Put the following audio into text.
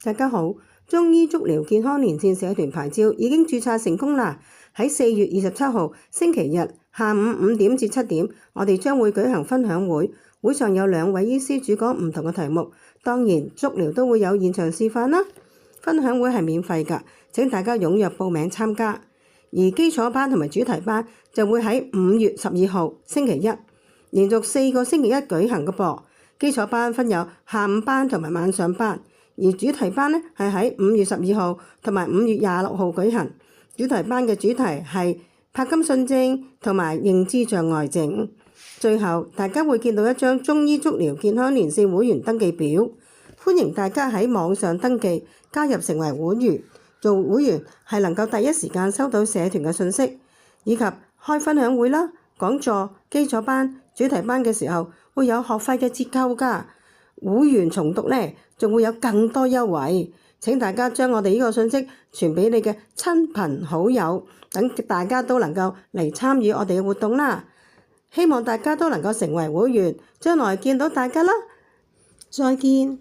大家好，中醫足療健康連線社團牌照已經註冊成功啦！喺4月27號星期日下午5點至7點，我哋將會舉行分享會，會上有2位醫師主講唔同嘅題目，當然足療都會有現場示範啦。分享會係免費㗎，請大家踴躍報名參加。而基礎班同埋主題班就會喺5月12號星期一，連續4個星期一舉行嘅噃。基礎班分有下午班同埋晚上班。而主題班呢係喺5月12號同埋5月26號舉行。主題班嘅主題係帕金遜症同埋認知障礙症。最後大家會見到一張中醫足療健康連線會員登記表，歡迎大家喺網上登記加入成為會員。做會員係能夠第一時間收到社團嘅信息，以及開分享會啦、講座、基礎班、主題班嘅時候會有學費嘅折扣㗎。會員重讀呢，仲會有更多優惠。請大家將我哋呢個信息傳俾你嘅親朋好友，等大家都能夠嚟參與我哋嘅活動啦。希望大家都能夠成為會員，將來見到大家啦。再見。